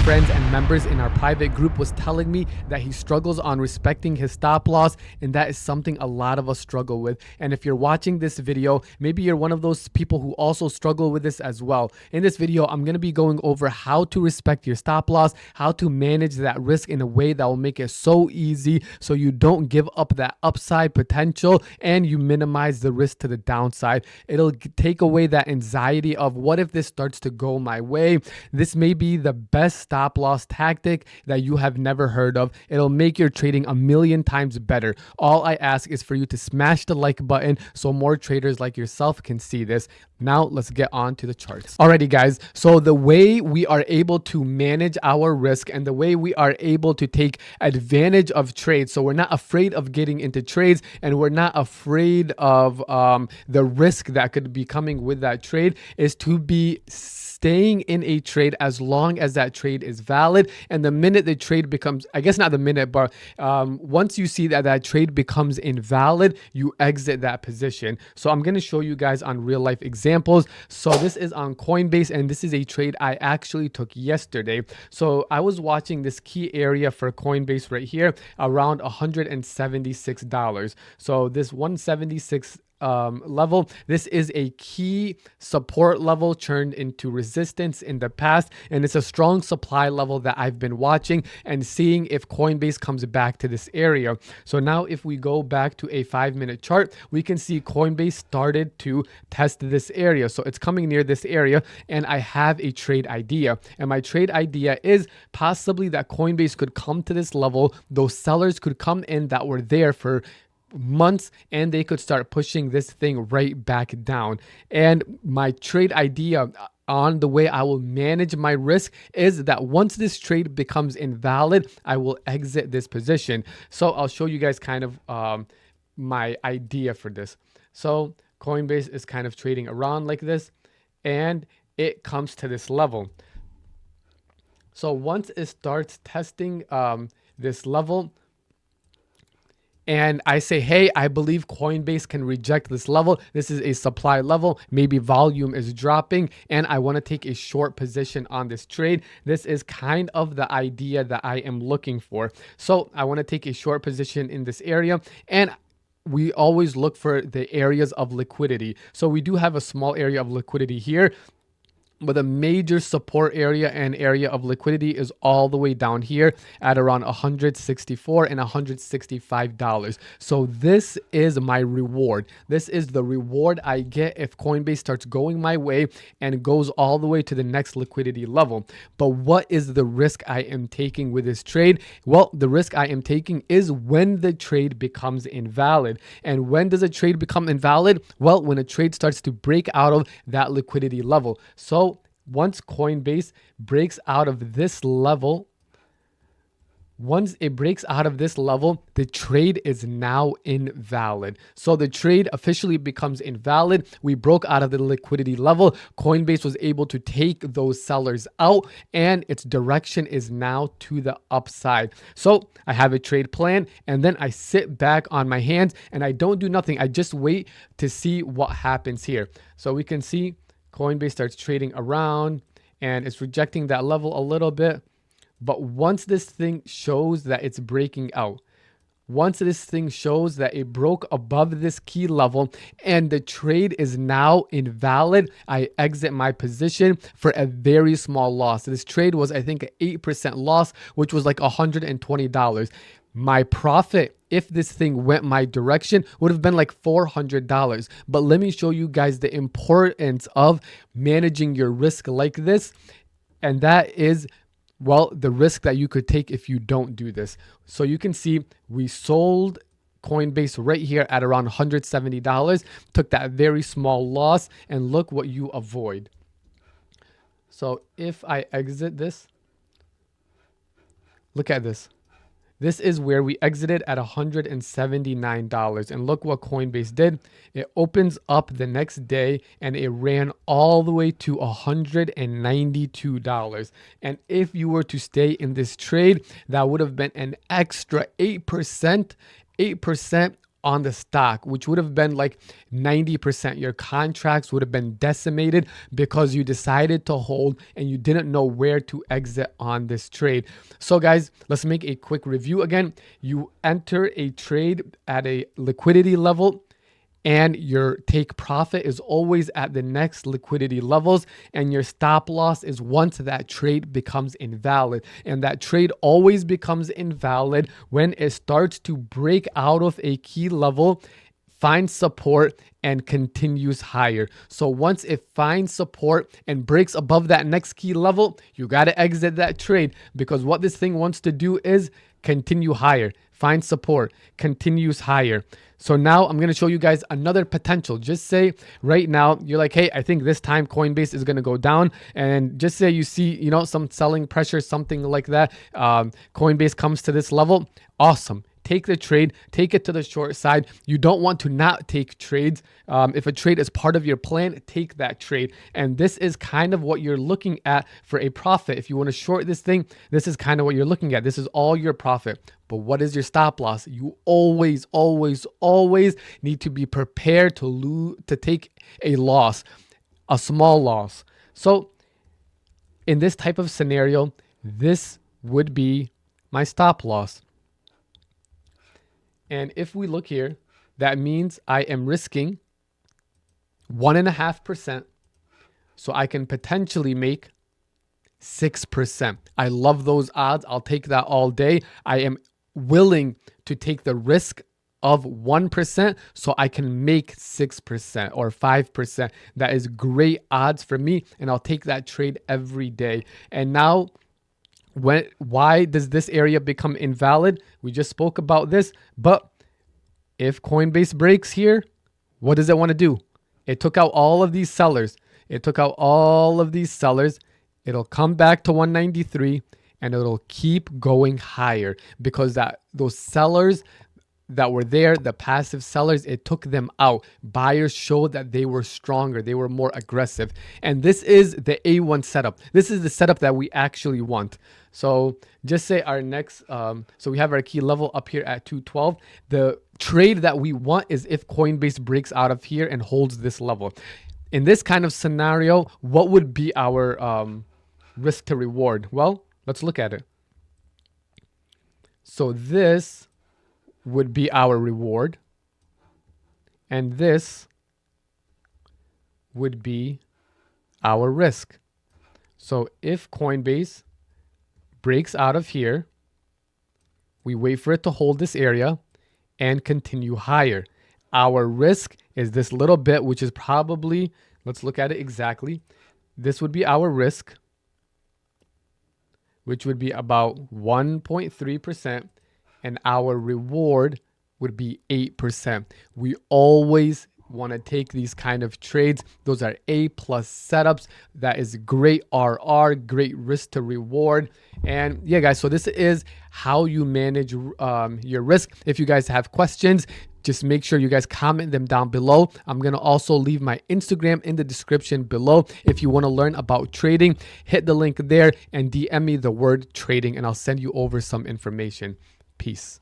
friends and members in our private group was telling me that he struggles on respecting his stop loss, and that is something a lot of us struggle with. And if you're watching this video, maybe you're one of those people who also struggle with this as well. In this video, I'm going to be going over how to respect your stop loss, how to manage that risk in a way that will make it so easy so you don't give up that upside potential and you minimize the risk to the downside. It'll take away that anxiety of what if this starts to go my way. This may be the best stop loss tactic that you have never heard of. It'll make your trading a million times better. All I ask is for you to smash the like button so more traders like yourself can see this. Now let's get on to the charts. Alrighty guys, so the way we are able to manage our risk and the way we are able to take advantage of trades, so we're not afraid of getting into trades and we're not afraid of the risk that could be coming with that trade, is to be staying in a trade as long as that trade is valid. And the minute the trade becomes, I guess not the minute, but once you see that that trade becomes invalid, you exit that position. So I'm going to show you guys on real life examples. So this is on Coinbase, and this is a trade I actually took yesterday. So I was watching this key area for Coinbase right here around $176. So this 176 level, this is a key support level turned into resistance in the past, and it's a strong supply level that I've been watching and seeing if Coinbase comes back to this area. So now if we go back to a 5-minute chart, we can see Coinbase started to test this area. So it's coming near this area, and I have a trade idea, and my trade idea is possibly that Coinbase could come to this level. Those sellers could come in that were there for months, and they could start pushing this thing right back down. And my trade idea on the way I will manage my risk is that once this trade becomes invalid, I will exit this position. So I'll show you guys kind of my idea for this. So Coinbase is kind of trading around like this, and it comes to this level. So once it starts testing this level, and I say, hey, I believe Coinbase can reject this level. This is a supply level. Maybe volume is dropping, and I want to take a short position on this trade. This is kind of the idea that I am looking for. So I want to take a short position in this area, and we always look for the areas of liquidity. So we do have a small area of liquidity here, but a major support area and area of liquidity is all the way down here at around $164 and $165. So this is my reward. This is the reward I get if Coinbase starts going my way and goes all the way to the next liquidity level. But what is the risk I am taking with this trade? Well, the risk I am taking is when the trade becomes invalid. And when does a trade become invalid? Well, when a trade starts to break out of that liquidity level. So once Coinbase breaks out of this level, once it breaks out of this level, the trade is now invalid. So the trade officially becomes invalid. We broke out of the liquidity level. Coinbase was able to take those sellers out, and its direction is now to the upside. So I have a trade plan, and then I sit back on my hands and I don't do nothing. I just wait to see what happens here. So we can see Coinbase starts trading around and it's rejecting that level a little bit. But once this thing shows that it's breaking out, once this thing shows that it broke above this key level and the trade is now invalid, I exit my position for a very small loss. This trade was, I think, an 8% loss, which was like $120. My profit, if this thing went my direction, would have been like $400. But let me show you guys the importance of managing your risk like this. And that is, well, the risk that you could take if you don't do this. So you can see we sold Coinbase right here at around $170, took that very small loss, and look what you avoid. So if I exit this, look at this. This is where we exited at $179. And look what Coinbase did. It opens up the next day and it ran all the way to $192. And if you were to stay in this trade, that would have been an extra 8% on the stock, which would have been like 90%. Your contracts would have been decimated because you decided to hold and you didn't know where to exit on this trade. So guys, let's make a quick review again. You enter a trade at a liquidity level, and your take profit is always at the next liquidity levels, and your stop loss is once that trade becomes invalid. And that trade always becomes invalid when it starts to break out of a key level, finds support, and continues higher. So once it finds support and breaks above that next key level, you got to exit that trade, because what this thing wants to do is continue higher, find support, continues higher. So now I'm going to show you guys another potential. Just say right now you're like, hey, I think this time Coinbase is going to go down. And just say you see, some selling pressure, something like that. Coinbase comes to this level. Awesome. Take the trade, take it to the short side. You don't want to not take trades. If a trade is part of your plan, take that trade. And this is kind of what you're looking at for a profit. If you want to short this thing, this is kind of what you're looking at. This is all your profit. But what is your stop loss? You always, always, always need to be prepared to take a loss, a small loss. So in this type of scenario, this would be my stop loss. And if we look here, that means I am risking 1.5%. So I can potentially make 6%. I love those odds. I'll take that all day. I am willing to take the risk of 1% so I can make 6% or 5%. That is great odds for me, and I'll take that trade every day. And now, why does this area become invalid? We just spoke about this, but if Coinbase breaks here, what does it want to do? It took out all of these sellers. It'll come back to 193 and it'll keep going higher, because those sellers that were there, the passive sellers, it took them out. Buyers showed that they were stronger, they were more aggressive. And this is the A1 setup. This is the setup that we actually want. So just say our next, so we have our key level up here at 212. The trade that we want is if Coinbase breaks out of here and holds this level. In this kind of scenario, what would be our risk to reward? Well, let's look at it. So this would be our reward, and this would be our risk. So if Coinbase breaks out of here, we wait for it to hold this area and continue higher. Our risk is this little bit, which is probably, let's look at it exactly. This would be our risk, which would be about 1.3%. And our reward would be 8%. We always want to take these kind of trades. Those are A+ setups. That is great RR, great risk to reward. And yeah, guys, so this is how you manage your risk. If you guys have questions, just make sure you guys comment them down below. I'm going to also leave my Instagram in the description below. If you want to learn about trading, hit the link there and DM me the word trading, and I'll send you over some information. Peace.